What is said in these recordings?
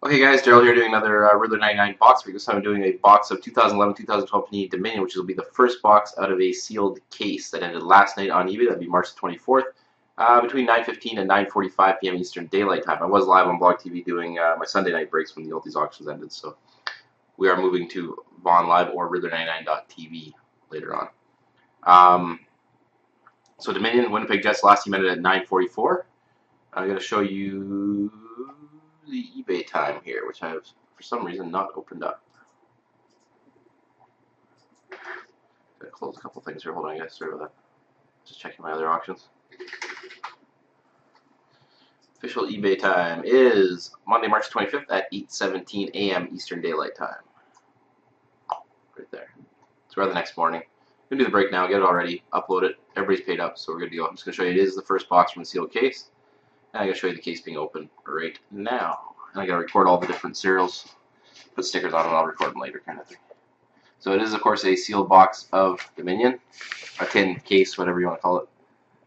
Okay guys, Daryl here doing another Riddler 99 box break. This time I'm doing a box of 2011-2012 Panini Dominion, which will be the first box out of a sealed case that ended last night on eBay. That'd be March 24th, between 9:15 and 9:45 p.m. Eastern Daylight Time. I was live on Blog TV doing my Sunday night breaks when the Ultis auctions ended, so we are moving to Vaughn Live or Riddler99.tv later on. So Dominion, Winnipeg Jets, last team ended at 9:44. I'm going to show you the eBay time here, which I have for some reason not opened up. Gotta close a couple things here. Hold on, guys. Sorry about that. Just checking my other auctions. Official eBay time is Monday, March 25th at 8:17 a.m. Eastern Daylight Time. Right there. So we're the next morning. I'm gonna do the break now. Get it already. Upload it. Everybody's paid up, so we're good to go. I'm just gonna show you. It is the first box from the sealed case. And I'm going to show you the case being open right now. And I got to record all the different serials, put stickers on them, and I'll record them later, kind of thing. So it is, of course, a sealed box of Dominion, a tin case, whatever you want to call it.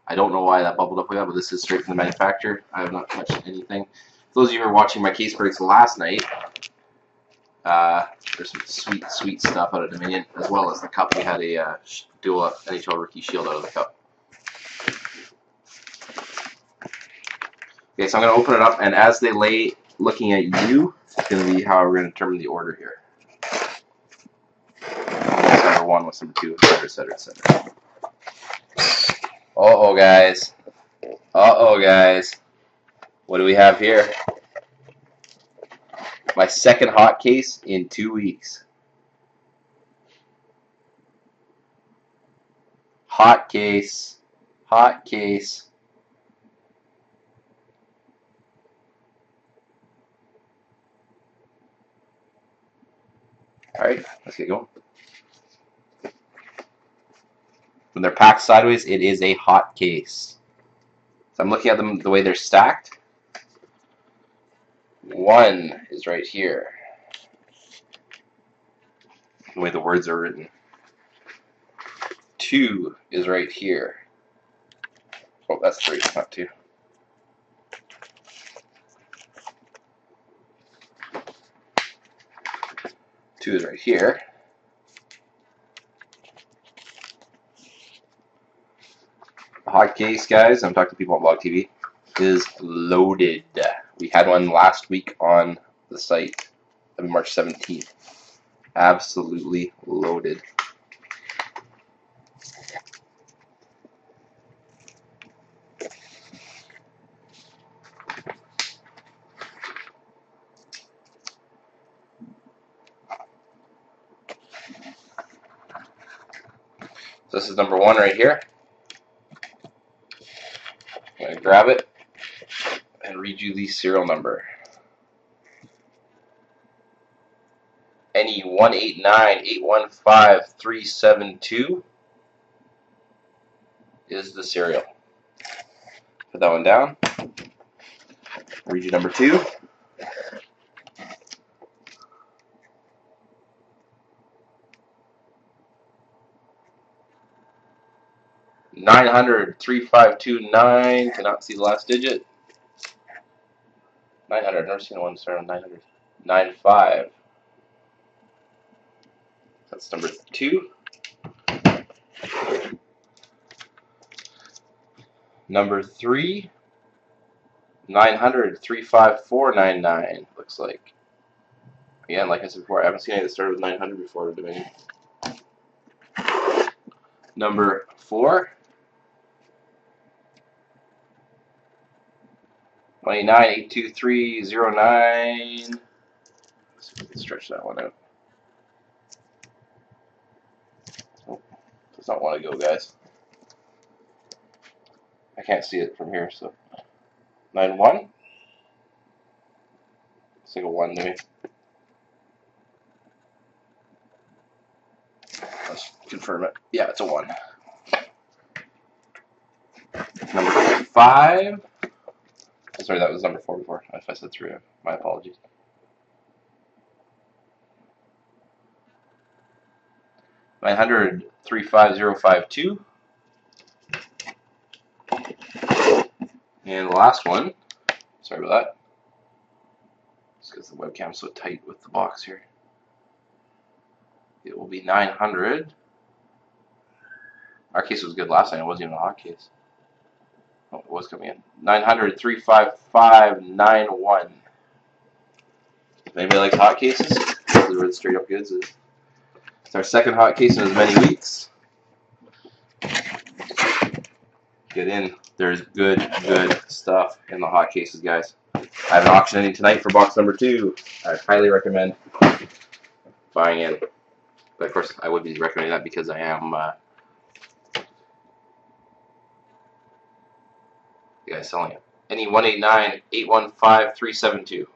I don't know why that bubbled up like that, but this is straight from the manufacturer. I have not touched anything. For those of you who were watching my case breaks last night, there's some sweet, sweet stuff out of Dominion, as well as the cup. We had a dual NHL rookie shield out of the cup. Okay, so I'm going to open it up, and as they lay looking at you, it's going to be how we're going to determine the order here. What's number one, what's number two, etc., etc., etc. Uh-oh, guys. Uh-oh, guys. What do we have here? My second hot case in 2 weeks. Hot case. Hot case. Alright, let's get going. When they're packed sideways, it is a hot case. So I'm looking at them the way they're stacked. One is right here. The way the words are written. Two is right here. Oh, that's three, not two. Two is right here. The hot case, guys, I'm talking to people on Blog TV, is loaded. We had one last week on the site, March 17th. Absolutely loaded. So this is number one right here. I'm going to grab it and read you the serial number. NE 189815372 is the serial. Put that one down. Read you number two. $900-3529. Cannot see the last digit. 900. Never seen one start on 900. 95. That's number two. Number three. 900-35499. Looks like. Again, like I said before, I haven't seen any that started with 900 before. Dominion. Number four. 29-82309. Let's see if we can stretch that one out. Oh, does not want to go, guys. I can't see it from here, so 91. It's like a 1 to me. Let's confirm it. Yeah, it's a 1. Number 5. Sorry, that was number 4 before. If I said 3, my apologies. $900-35052. And the last one, sorry about that, Just because the webcam's so tight with the box here. It will be 900. Our case was good last time. It wasn't even a hot case. Oh, it was coming in. 900, 35591. If anybody likes hot cases, this is where the straight up goods is. It's our second hot case in as many weeks. Get in. There's good stuff in the hot cases, guys. I have an auction ending tonight for box number 2. I highly recommend buying in. But of course, I would be recommending that because I am the guy selling it. Any 189-815-372.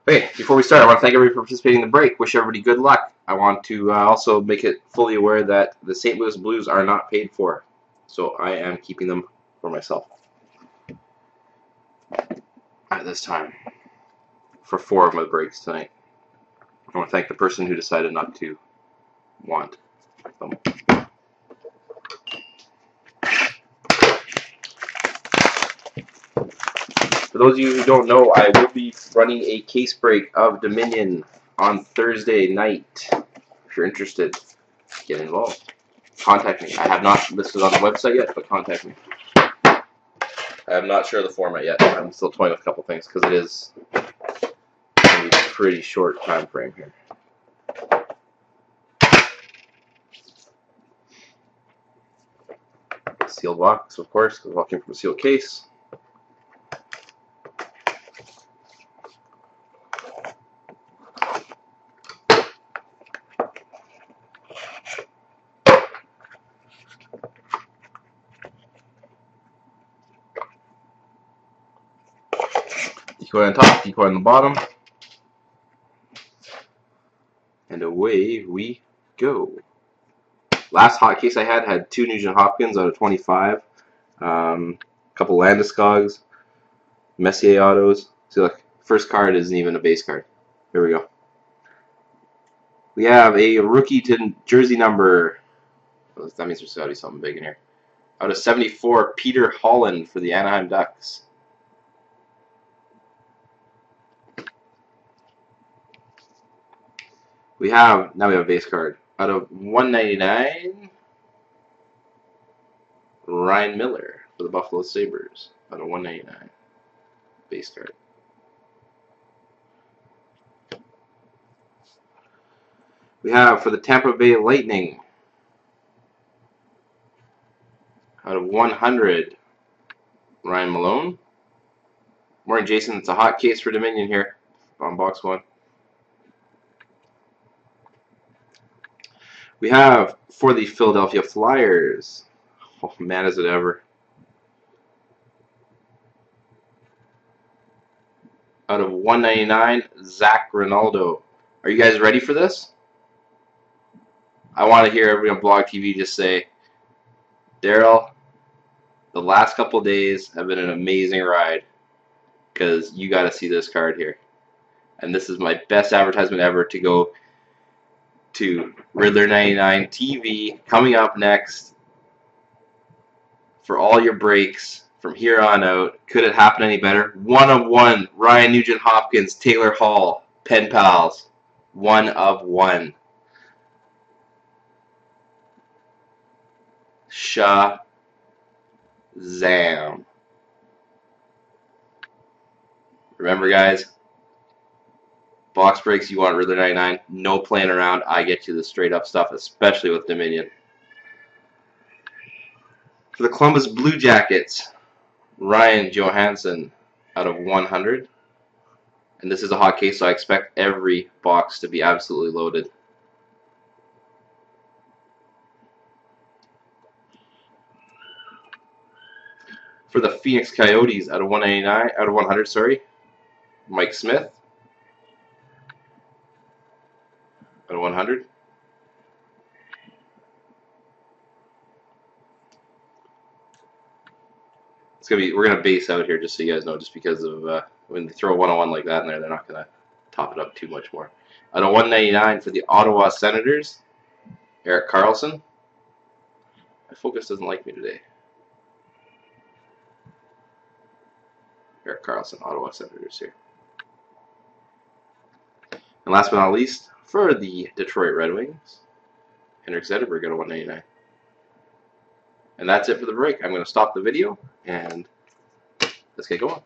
Okay, before we start, I want to thank everybody for participating in the break. Wish everybody good luck. I want to also make it fully aware that the St. Louis Blues are not paid for, so I am keeping them for myself at this time for 4 of my breaks tonight. I want to thank the person who decided not to want them. For those of you who don't know, I will be running a case break of Dominion on Thursday night. If you're interested, get involved. Contact me. I have not listed on the website yet, but contact me. I am not sure of the format yet. I'm still toying with a couple things because it is a pretty short time frame here. Sealed box, of course, because it all came from a sealed case. Decoy on top, decoy on the bottom, and away we go. Last hot case I had 2 Nugent Hopkins out of 25, a couple Landeskog's, Messier autos. See, look, first card isn't even a base card. Here we go. We have a rookie to jersey number. That means there's got to be something big in here. Out of 74, Peter Holland for the Anaheim Ducks. Now we have a base card. Out of 199, Ryan Miller for the Buffalo Sabres. Out of 199, base card. We have for the Tampa Bay Lightning, out of 100, Ryan Malone. Morning, Jason. It's a hot case for Dominion here on box 1. We have for the Philadelphia Flyers, oh man, is it ever. Out of 199, Zach Ronaldo. Are you guys ready for this? I want to hear everybody on Blog TV just say, Daryl, the last couple days have been an amazing ride because you got to see this card here. And this is my best advertisement ever to go to Riddler 99 TV coming up next for all your breaks from here on out. Could it happen any better? 1 of 1, Ryan Nugent Hopkins, Taylor Hall, Pen Pals. 1 of 1. Shazam. Remember, guys, box breaks, you want Riddler 99. No playing around. I get you the straight up stuff, especially with Dominion. For the Columbus Blue Jackets, Ryan Johansson out of 100. And this is a hot case, so I expect every box to be absolutely loaded. For the Phoenix Coyotes, out of 199, out of 100, sorry, Mike Smith. Out of 100. It's gonna be, we're gonna base out here just so you guys know, just because of when they throw a 101 like that in there, they're not gonna top it up too much more. Out of 199 for the Ottawa Senators, Erik Karlsson. My focus doesn't like me today. Carlson, Ottawa Senators here. And last but not least, for the Detroit Red Wings, Henrik Zetterberg at a 199. And that's it for the break. I'm going to stop the video and let's get going.